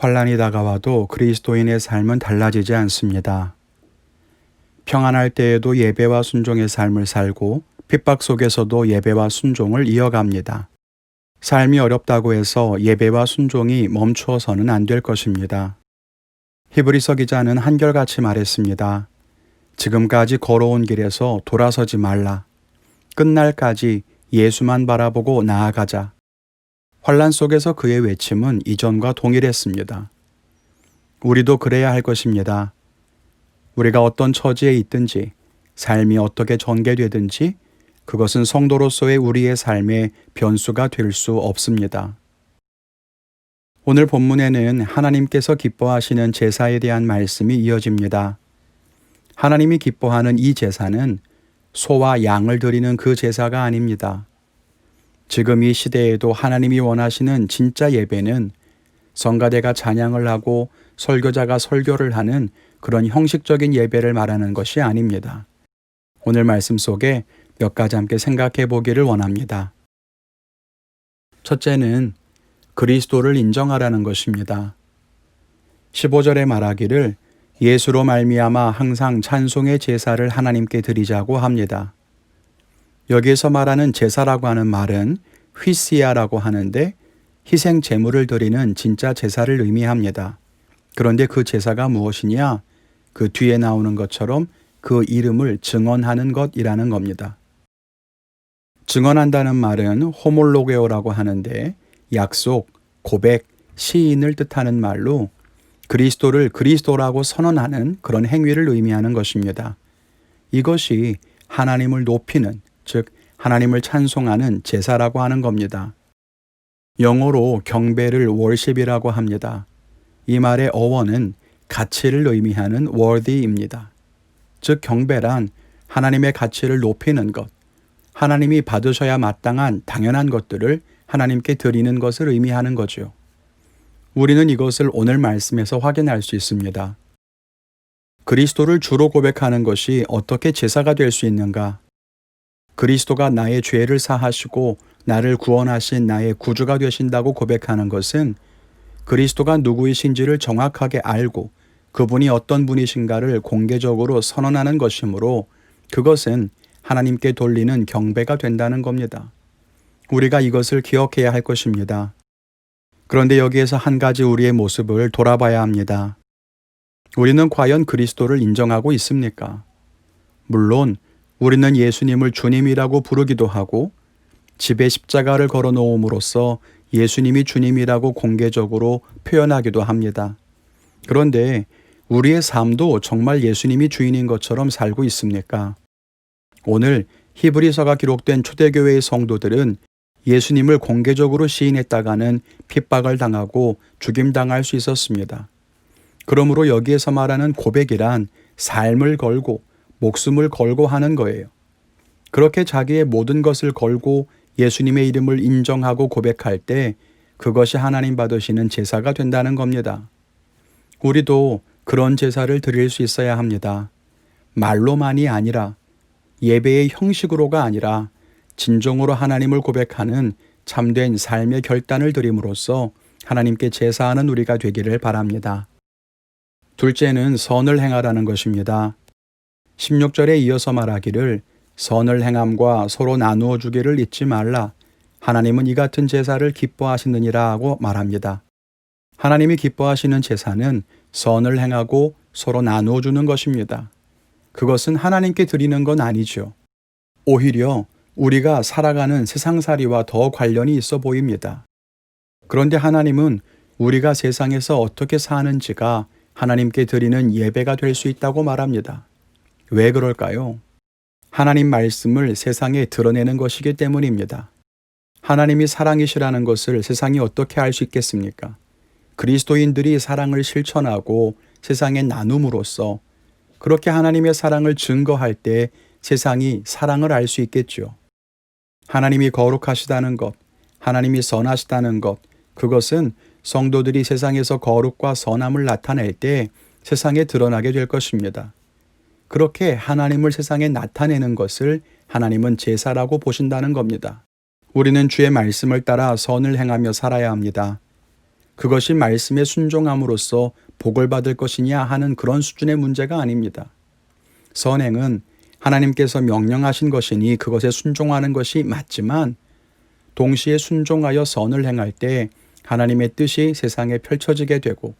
환난이 다가와도 그리스도인의 삶은 달라지지 않습니다. 평안할 때에도 예배와 순종의 삶을 살고 핍박 속에서도 예배와 순종을 이어갑니다. 삶이 어렵다고 해서 예배와 순종이 멈추어서는 안 될 것입니다. 히브리서 기자는 한결같이 말했습니다. 지금까지 걸어온 길에서 돌아서지 말라. 끝날까지 예수만 바라보고 나아가자. 환난 속에서 그의 외침은 이전과 동일했습니다. 우리도 그래야 할 것입니다. 우리가 어떤 처지에 있든지, 삶이 어떻게 전개되든지 그것은 성도로서의 우리의 삶의 변수가 될 수 없습니다. 오늘 본문에는 하나님께서 기뻐하시는 제사에 대한 말씀이 이어집니다. 하나님이 기뻐하는 이 제사는 소와 양을 드리는 그 제사가 아닙니다. 지금 이 시대에도 하나님이 원하시는 진짜 예배는 성가대가 찬양을 하고 설교자가 설교를 하는 그런 형식적인 예배를 말하는 것이 아닙니다. 오늘 말씀 속에 몇 가지 함께 생각해 보기를 원합니다. 첫째는 그리스도를 인정하라는 것입니다. 15절에 말하기를 예수로 말미암아 항상 찬송의 제사를 하나님께 드리자고 합니다. 여기에서 말하는 제사라고 하는 말은 휘시아라고 하는데 희생 제물을 드리는 진짜 제사를 의미합니다. 그런데 그 제사가 무엇이냐? 그 뒤에 나오는 것처럼 그 이름을 증언하는 것이라는 겁니다. 증언한다는 말은 호몰로게오라고 하는데 약속, 고백, 시인을 뜻하는 말로 그리스도를 그리스도라고 선언하는 그런 행위를 의미하는 것입니다. 이것이 하나님을 높이는, 즉 하나님을 찬송하는 제사라고 하는 겁니다. 영어로 경배를 worship이라고 합니다. 이 말의 어원은 가치를 의미하는 worthy입니다. 즉 경배란 하나님의 가치를 높이는 것, 하나님이 받으셔야 마땅한 당연한 것들을 하나님께 드리는 것을 의미하는 거죠. 우리는 이것을 오늘 말씀에서 확인할 수 있습니다. 그리스도를 주로 고백하는 것이 어떻게 제사가 될 수 있는가? 그리스도가 나의 죄를 사하시고 나를 구원하신 나의 구주가 되신다고 고백하는 것은 그리스도가 누구이신지를 정확하게 알고 그분이 어떤 분이신가를 공개적으로 선언하는 것이므로 그것은 하나님께 돌리는 경배가 된다는 겁니다. 우리가 이것을 기억해야 할 것입니다. 그런데 여기에서 한 가지 우리의 모습을 돌아봐야 합니다. 우리는 과연 그리스도를 인정하고 있습니까? 물론 우리는 예수님을 주님이라고 부르기도 하고 집에 십자가를 걸어 놓음으로써 예수님이 주님이라고 공개적으로 표현하기도 합니다. 그런데 우리의 삶도 정말 예수님이 주인인 것처럼 살고 있습니까? 오늘 히브리서가 기록된 초대교회의 성도들은 예수님을 공개적으로 시인했다가는 핍박을 당하고 죽임당할 수 있었습니다. 그러므로 여기에서 말하는 고백이란 삶을 걸고 목숨을 걸고 하는 거예요. 그렇게 자기의 모든 것을 걸고 예수님의 이름을 인정하고 고백할 때 그것이 하나님 받으시는 제사가 된다는 겁니다. 우리도 그런 제사를 드릴 수 있어야 합니다. 말로만이 아니라 예배의 형식으로가 아니라 진정으로 하나님을 고백하는 참된 삶의 결단을 드림으로써 하나님께 제사하는 우리가 되기를 바랍니다. 둘째는 선을 행하라는 것입니다. 16절에 이어서 말하기를 선을 행함과 서로 나누어 주기를 잊지 말라. 하나님은 이 같은 제사를 기뻐하시느니라 하고 말합니다. 하나님이 기뻐하시는 제사는 선을 행하고 서로 나누어 주는 것입니다. 그것은 하나님께 드리는 건 아니죠. 오히려 우리가 살아가는 세상살이와 더 관련이 있어 보입니다. 그런데 하나님은 우리가 세상에서 어떻게 사는지가 하나님께 드리는 예배가 될 수 있다고 말합니다. 왜 그럴까요? 하나님 말씀을 세상에 드러내는 것이기 때문입니다. 하나님이 사랑이시라는 것을 세상이 어떻게 알 수 있겠습니까? 그리스도인들이 사랑을 실천하고 세상에 나눔으로써 그렇게 하나님의 사랑을 증거할 때 세상이 사랑을 알 수 있겠죠. 하나님이 거룩하시다는 것, 하나님이 선하시다는 것, 그것은 성도들이 세상에서 거룩과 선함을 나타낼 때 세상에 드러나게 될 것입니다. 그렇게 하나님을 세상에 나타내는 것을 하나님은 제사라고 보신다는 겁니다. 우리는 주의 말씀을 따라 선을 행하며 살아야 합니다. 그것이 말씀에 순종함으로써 복을 받을 것이냐 하는 그런 수준의 문제가 아닙니다. 선행은 하나님께서 명령하신 것이니 그것에 순종하는 것이 맞지만 동시에 순종하여 선을 행할 때 하나님의 뜻이 세상에 펼쳐지게 되고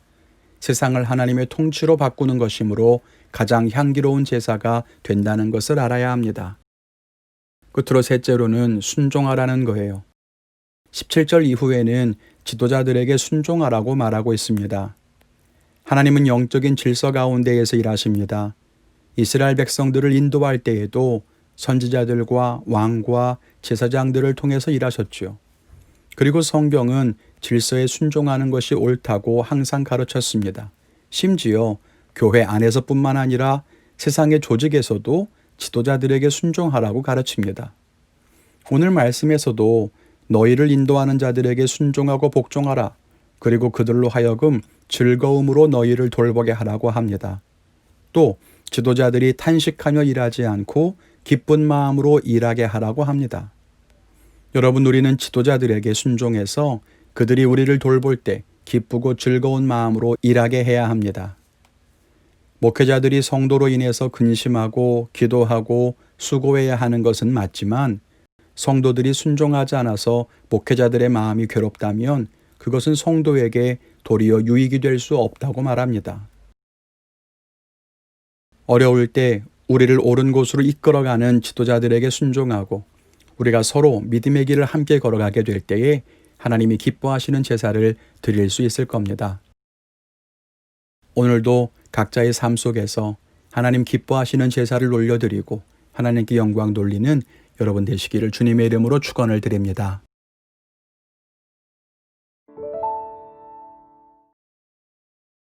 세상을 하나님의 통치로 바꾸는 것이므로 가장 향기로운 제사가 된다는 것을 알아야 합니다. 끝으로 셋째로는 순종하라는 거예요. 17절 이후에는 지도자들에게 순종하라고 말하고 있습니다. 하나님은 영적인 질서 가운데에서 일하십니다. 이스라엘 백성들을 인도할 때에도 선지자들과 왕과 제사장들을 통해서 일하셨지요. 그리고 성경은 질서에 순종하는 것이 옳다고 항상 가르쳤습니다. 심지어 교회 안에서뿐만 아니라 세상의 조직에서도 지도자들에게 순종하라고 가르칩니다. 오늘 말씀에서도 너희를 인도하는 자들에게 순종하고 복종하라. 그리고 그들로 하여금 즐거움으로 너희를 돌보게 하라고 합니다. 또 지도자들이 탄식하며 일하지 않고 기쁜 마음으로 일하게 하라고 합니다. 여러분, 우리는 지도자들에게 순종해서 그들이 우리를 돌볼 때 기쁘고 즐거운 마음으로 일하게 해야 합니다. 목회자들이 성도로 인해서 근심하고 기도하고 수고해야 하는 것은 맞지만 성도들이 순종하지 않아서 목회자들의 마음이 괴롭다면 그것은 성도에게 도리어 유익이 될 수 없다고 말합니다. 어려울 때 우리를 옳은 곳으로 이끌어가는 지도자들에게 순종하고 우리가 서로 믿음의 길을 함께 걸어가게 될 때에 하나님이 기뻐하시는 제사를 드릴 수 있을 겁니다. 오늘도 각자의 삶 속에서 하나님 기뻐하시는 제사를 올려드리고 하나님께 영광 돌리는 여러분 되시기를 주님의 이름으로 축원을 드립니다.